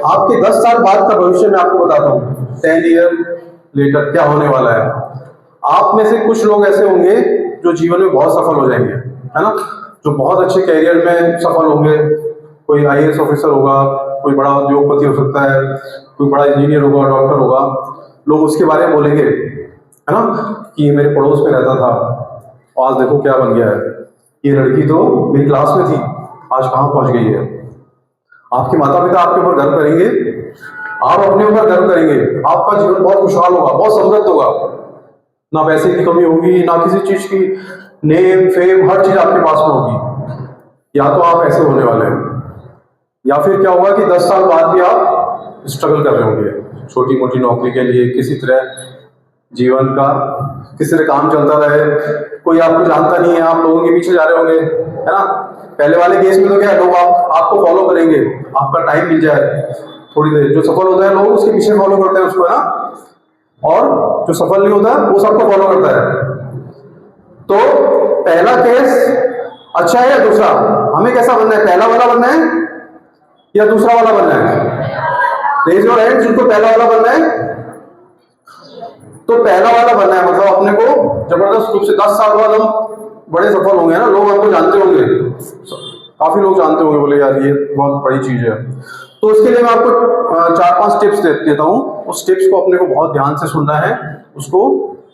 आपके 10 साल बाद का भविष्य मैं आपको बताता हूँ, 10 ईयर लेटर क्या होने वाला है। आप में से कुछ लोग ऐसे होंगे जो जीवन में बहुत सफल हो जाएंगे, है ना, जो बहुत अच्छे कैरियर में सफल होंगे। कोई IAS ऑफिसर होगा, कोई बड़ा उद्योगपति हो सकता है, कोई बड़ा इंजीनियर होगा, डॉक्टर होगा। लोग उसके बारे में बोलेंगे, है ना, कि ये मेरे पड़ोस में रहता था, आज देखो क्या बन गया है, ये लड़की तो मेरी क्लास में थी, आज कहाँ पहुंच गई है। आपके माता पिता आपके ऊपर गर्व करेंगे, आप अपने ऊपर गर्व करेंगे, आपका जीवन बहुत खुशहाल होगा, बहुत समृद्ध होगा, ना पैसे की कमी होगी, ना किसी चीज की, नेम फेम हर चीज आपके पास में होगी। या तो आप ऐसे होने वाले हैं, या फिर क्या होगा कि 10 साल बाद भी आप स्ट्रगल कर रहे होंगे छोटी मोटी नौकरी के लिए, किसी तरह जीवन का किसी तरह काम चलता रहे, कोई आपको जानता नहीं है, आप लोगों के पीछे जा रहे होंगे, है ना। पहले वाले केस में तो क्या है, लोग आपको फॉलो करेंगे, आपका टाइम मिल जाए थोड़ी देर, जो सफल होता है लोग उसके पीछे फॉलो करते हैं उसको, है ना, और जो सफल नहीं होता वो सबको फॉलो करता है। तो पहला केस अच्छा है या दूसरा? हमें कैसा बनना है, पहला वाला बनना है या दूसरा वाला बनना है? रेज योर हैंड जिनको पहला वाला बनना है। तो पहला वाला बनना है, मतलब अपने को जबरदस्त रूप से 10 साल बाद हम बड़े सफल होंगे ना, लोग हमको जानते होंगे, काफी लोग जानते होंगे, बोले यार ये बहुत बड़ी चीज है। तो इसके लिए मैं आपको 4-5 टिप्स देता हूं, उस टिप्स को अपने को बहुत ध्यान से सुनना है, उसको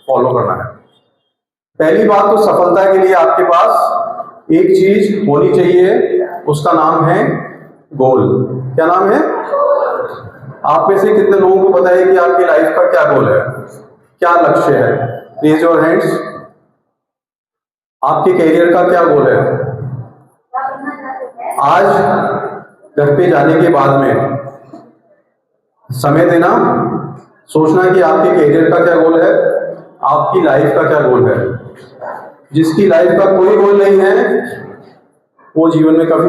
फॉलो करना है। पहली बात तो सफलता के लिए आपके पास एक चीज होनी चाहिए, उसका नाम है गोल। क्या नाम है? आप में से कितने लोगों को पता है कि आपकी लाइफ का क्या गोल है, क्या लक्ष्य है? Raise your hands. आपके कैरियर का क्या गोल है? आज घर पे जाने के बाद में समय देना, सोचना कि आपके कैरियर का क्या गोल है, आपकी लाइफ का क्या गोल है। जिसकी लाइफ का कोई गोल नहीं है वो जीवन में कभी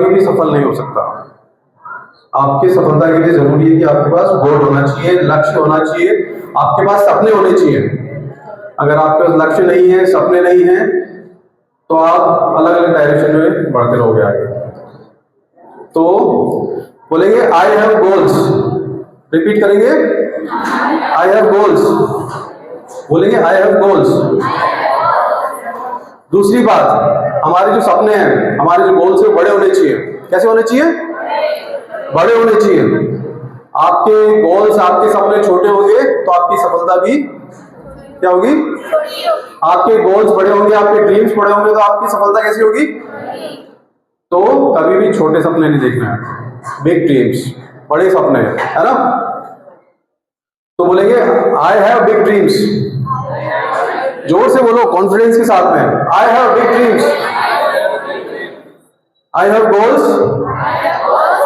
भी सफल नहीं हो सकता। आपकी सफलता के लिए जरूरी है कि आपके पास गोल होना चाहिए, लक्ष्य होना चाहिए, आपके पास सपने होने चाहिए। अगर आपके पास लक्ष्य नहीं है, सपने नहीं है, तो आप अलग अलग डायरेक्शन में बढ़ते रहोगे आगे। तो बोलेंगे आई हैव गोल्स, रिपीट करेंगे, आई हैव गोल्स, बोलेंगे आई हैव गोल्स। दूसरी बात, हमारे जो सपने हैं, हमारे जो गोल्स हैं, बड़े होने चाहिए। कैसे होने चाहिए? बड़े होने चाहिए। आपके गोल्स, आपके सपने छोटे होंगे तो आपकी सफलता भी क्या होगी? आपके गोल्स बड़े होंगे, आपके ड्रीम्स बड़े होंगे तो आपकी सफलता कैसी होगी? तो कभी भी छोटे सपने नहीं देखना है, बिग ड्रीम्स, बड़े सपने, है ना। तो बोलेंगे आई हैव बिग ड्रीम्स, जोर से बोलो, कॉन्फिडेंस के साथ में, I have big dreams, I have goals,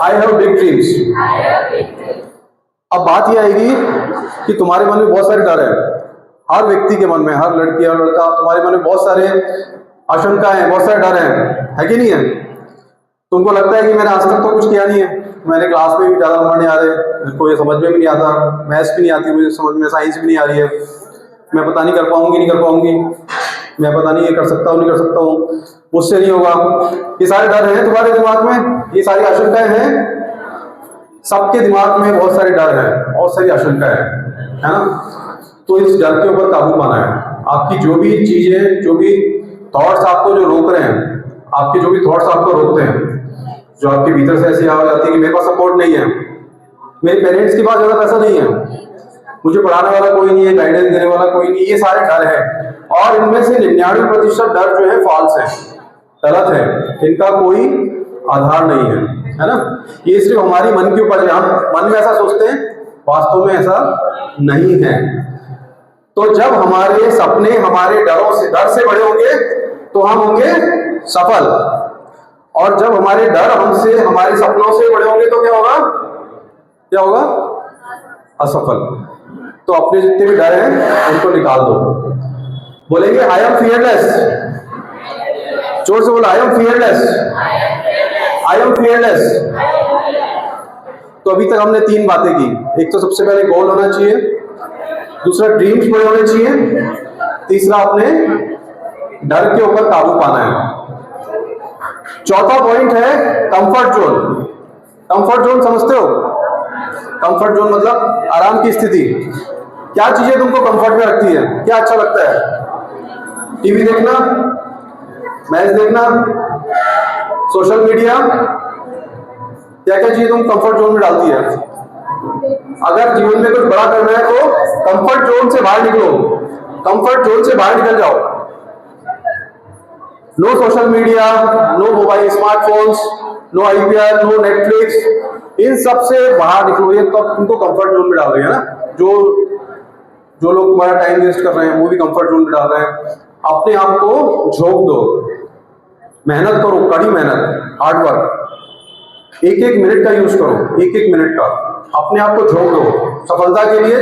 I have big dreams. अब बात यह आएगी कि तुम्हारे मन में बहुत सारे डर है, हर व्यक्ति के मन में, हर लड़की हर लड़का, तुम्हारे मन में बहुत सारे आशंकाएं, बहुत सारे डर है कि नहीं है? तुमको लगता है कि मैंने आज तक तो कुछ किया नहीं है, मैंने क्लास में भी ज्यादा नंबर नहीं आ रहे, मेरे को ये समझ में भी नहीं आता, मैथ्स भी नहीं आती मुझे समझ में, साइंस भी नहीं आ रही है, मैं पता नहीं कर पाऊंगी नहीं कर पाऊंगी, मैं पता नहीं ये कर सकता हूँ नहीं कर सकता हूँ, मुझसे नहीं होगा। ये सारे डर हैं तुम्हारे दिमाग में, ये सारी आशंकाएं हैं, सबके दिमाग में बहुत सारे डर हैं, बहुत सारी आशंकाएं है ना। तो इस डर के ऊपर काबू पाना है। आपकी जो भी चीजें, जो भी थॉट्स आपको जो रोक रहे हैं, आपके जो भी थॉट्स आपको रोकते हैं, जो आपके भीतर से ऐसी आवाज आती है कि मेरे पास सपोर्ट नहीं है, मेरे पेरेंट्स के पास ज्यादा पैसा नहीं है, मुझे पढ़ाने वाला कोई नहीं है, गाइडेंस देने वाला कोई नहीं, ये सारे डर हैं। और इनमें से 99% डर जो है फॉल्स है, गलत है, इनका कोई आधार नहीं है ना। ये सिर्फ हमारी मन के ऊपर है, हम मन में ऐसा सोचते हैं, वास्तव में ऐसा नहीं है। तो जब हमारे सपने हमारे डर से बड़े होंगे तो हम होंगे सफल, और जब हमारे डर हमसे, हमारे सपनों से बड़े होंगे तो क्या होगा? क्या होगा? असफल। तो अपने जितने भी डर हैं उनको निकाल दो। बोलेंगे आई एम फियरलेस, जोर से बोलो, I am fearless, I am fearless. तो अभी तक हमने 3 बातें की। एक तो सबसे पहले गोल होना चाहिए, दूसरा ड्रीम्स बड़े होने चाहिए, तीसरा अपने डर के ऊपर काबू पाना है। चौथा पॉइंट है कंफर्ट जोन। कंफर्ट जोन समझते हो? कंफर्ट जोन मतलब आराम की स्थिति। क्या चीजें तुमको कंफर्ट में रखती है, क्या अच्छा लगता है? टीवी देखना, मैच देखना, सोशल मीडिया, क्या क्या चीजें तुम कंफर्ट जोन में डालती है? अगर जीवन में कुछ बड़ा करना है तो कंफर्ट जोन से बाहर निकलो, कंफर्ट जोन से बाहर निकल जाओ। No social media, no mobile smartphones, no IPL, no Netflix, इन सब से बाहर निकलो। ये तो तुमको कंफर्ट जोन में डाल रही है ना। जो लोग तुम्हारा टाइम वेस्ट कर रहे हैं वो भी कंफर्ट जोन में डाल रहे हैं। अपने आप को झोंक दो, मेहनत करो, कड़ी मेहनत, हार्ड वर्क, एक एक मिनट का यूज करो, एक एक मिनट का अपने आप को झोंक दो सफलता के लिए।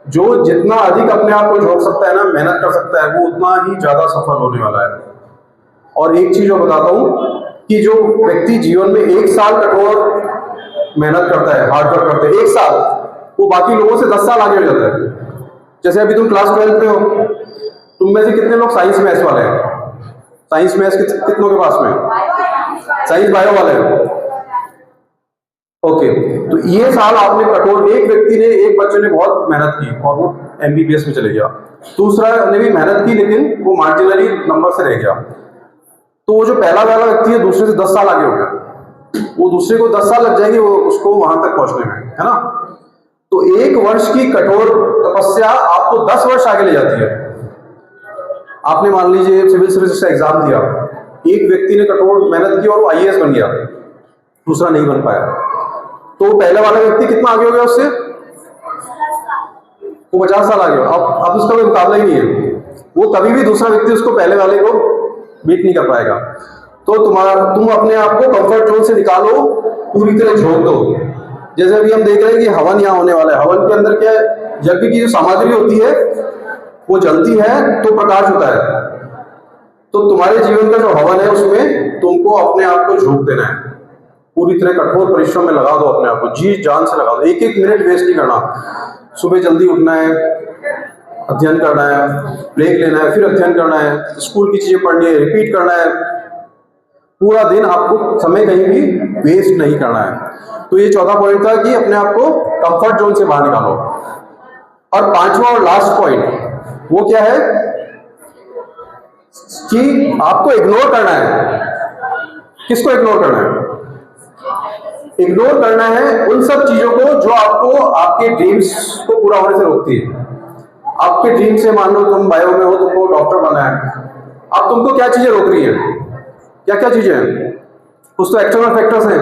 जो जितना अधिक अपने आप को झोंक सकता है ना, मेहनत कर सकता है, वो उतना ही ज्यादा सफल होने वाला है। और एक चीज मैं बताता हूं कि जो व्यक्ति जीवन में 1 साल कठोर मेहनत करता है, हार्ड वर्क करता है, 1 साल, वो बाकी लोगों से 10 साल आगे हो जाता है। जैसे अभी तुम क्लास 12 में हो, तुम में से कितने लोग साइंस मैथ्स वाले हैं? साइंस मैथ्स कितनों के पास में? साइंस बायो वाले हैं। ओके, तो ये साल आपने कठोर, एक व्यक्ति ने, एक बच्चे ने बहुत मेहनत की और वो एमबीबीएस में चले गया। दूसरा ने भी मेहनत की लेकिन वो मार्जिनली नंबर से रह गया। तो वो जो पहला वाला व्यक्ति है दूसरे से 10 साल आगे हो गया। वो दूसरे को 10 साल लग जाएंगे वो उसको वहां तक पहुंचने में, है ना। तो 1 वर्ष की कठोर तपस्या आपको 10 वर्ष आगे ले जाती है। आपने मान लीजिए सिविल सर्विस का एग्जाम दिया, एक व्यक्ति ने कठोर मेहनत की और वो आईएएस बन गया, दूसरा नहीं बन पाया। तो पहले वाला व्यक्ति कितना आगे हो गया उससे? वो 50 साल आगे। अब उसका कोई मुकाबला ही नहीं है। वो कभी भी दूसरा व्यक्ति उसको पहले वाले को बीट नहीं कर पाएगा। तो तुम अपने आप को कंफर्ट जोन से निकालो, पूरी तरह झोंक दो। जैसे अभी हम देख रहे हैं कि हवन यहाँ होने वाला है। हवन के अंदर क्या है, यज्ञ की जो सामग्री होती है वो जलती है तो प्रकाश होता है। तो तुम्हारे जीवन का जो हवन है उसमें तुमको अपने आप को झोंक देना है, पूरी तरह कठोर परिश्रम में लगा दो अपने आप को, जी जान से लगा दो। एक एक मिनट वेस्ट नहीं करना। सुबह जल्दी उठना है, अध्ययन करना है, ब्रेक लेना है, फिर अध्ययन करना है, स्कूल की चीजें पढ़नी है, रिपीट करना है। पूरा दिन आपको समय कहीं भी वेस्ट नहीं करना है। तो ये चौथा पॉइंट था कि अपने आप को कंफर्ट जोन से बाहर निकालो। और 5वां और लास्ट पॉइंट वो क्या है कि आपको इग्नोर करना है। किसको इग्नोर करना है? इग्नोर करना है उन सब चीजों को जो आपको आपके ड्रीम्स को पूरा होने से रोकती है। आपके ड्रीम से, मान लो तुम बायो में हो, तुमको डॉक्टर बनना है, अब तुमको क्या चीजें रोक रही है? क्या क्या चीजें हैं? कुछ तो एक्सटर्नल फैक्टर्स हैं,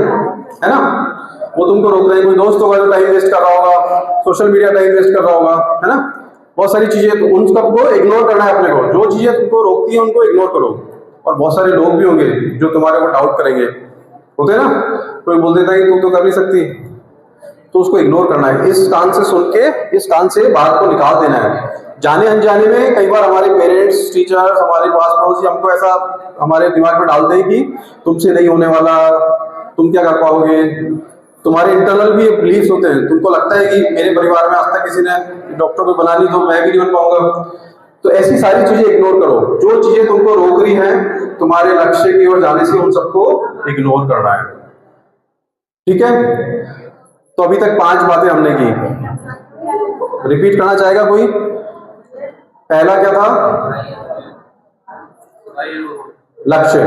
है ना, वो तुमको रोक रहे हैं। कोई दोस्त होगा जो टाइम वेस्ट कर रहा होगा, सोशल मीडिया टाइम वेस्ट कर रहा होगा, है ना, बहुत सारी चीजें। तो उन सबको इग्नोर करना है अपने को। जो चीजें तुमको रोकती है उनको इग्नोर करो। और बहुत सारे लोग भी होंगे जो तुम्हारे ऊपर डाउट करेंगे, होते हैं ना, कोई बोल देता है कि तुम तो कर नहीं सकती, तो उसको इग्नोर करना है। इस कान से सुन के इस कान से बात को निकाल देना है। जाने अनजाने में कई बार हमारे पेरेंट्स, टीचर्स, हमारे पास पड़ोसी हमको ऐसा हमारे दिमाग में डालते हैं कि तुमसे नहीं होने वाला, तुम क्या कर पाओगे। तुम्हारे इंटरनल भी बिलीफ्स होते हैं। तुमको लगता है कि मेरे परिवार में आज तक किसी ने डॉक्टर को बना ली तो मैं भी नहीं बन पाऊंगा। तो ऐसी सारी चीजें इग्नोर करो। जो चीजें तुमको रोक रही हैं तुम्हारे लक्ष्य की ओर जाने से, उन सबको इग्नोर करना है। ठीक है, तो अभी तक 5 बातें हमने की। रिपीट करना चाहेगा कोई? पहला क्या था? लक्ष्य।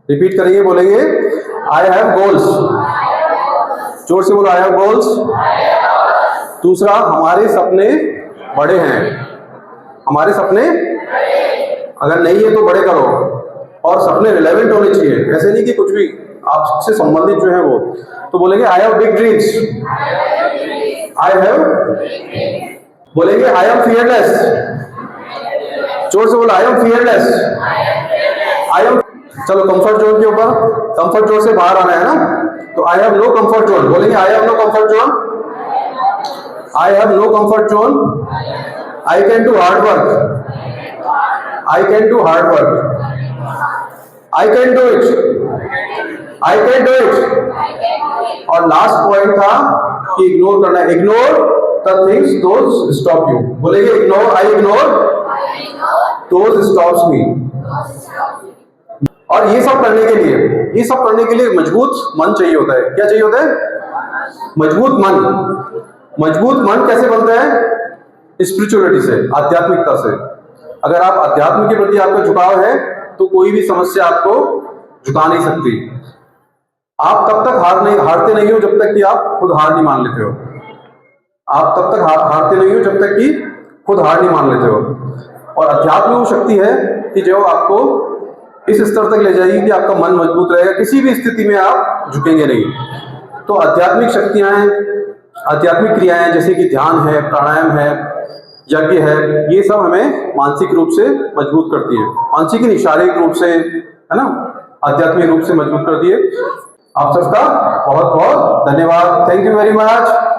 रिपीट करेंगे, बोलेंगे आई हैव गोल्स। जोर से बोलो, आई हैव गोल्स। दूसरा, हमारे सपने बड़े हैं। हमारे सपने अगर नहीं है तो बड़े करो, और सपने रिलेवेंट होने चाहिए। ऐसे नहीं कि कुछ भी आपसे संबंधित जो है वो। तो बोलेंगे I have big dreams. I have, बोलेंगे आई एम फियरलेस। जोर से बोलो, I am fearless. I am, चलो कंफर्ट जोन के ऊपर, कंफर्ट जोन से बाहर आना है ना। तो I have no comfort zone, बोलेंगे I have no comfort zone. I have no comfort zone. I can do hard work. I can do hard work. I can do it. I can do it. और last point था कि ignore करना है। Ignore the things those stop you. बोलेंगे ignore, I ignore those stops me. और ये सब करने के लिए मजबूत मन चाहिए होता है। क्या चाहिए होता है? मजबूत मन कैसे बनता है? स्पिरिचुअलिटी से, आध्यात्मिकता से। अगर आप अध्यात्म के प्रति आपका झुकाव है तो कोई भी समस्या आपको झुका नहीं सकती। आप तब तक हारते नहीं हो जब तक कि आप खुद हार नहीं मान लेते हो। आप तब तक हारते नहीं हो जब तक कि खुद हार नहीं मान लेते हो। और अध्यात्म वो शक्ति है कि जो आपको इस स्तर तक ले जाएगी कि आपका मन मजबूत रहेगा, किसी भी स्थिति में आप झुकेंगे नहीं। तो आध्यात्मिक शक्तियां हैं, आध्यात्मिक क्रियाएं जैसे कि ध्यान है, प्राणायाम है, यज्ञ है, ये सब हमें मानसिक रूप से मजबूत करती है। मानसिक नहीं, शारीरिक रूप से, है ना, आध्यात्मिक रूप से मजबूत करती है। आप सबका बहुत बहुत धन्यवाद। Thank you very much.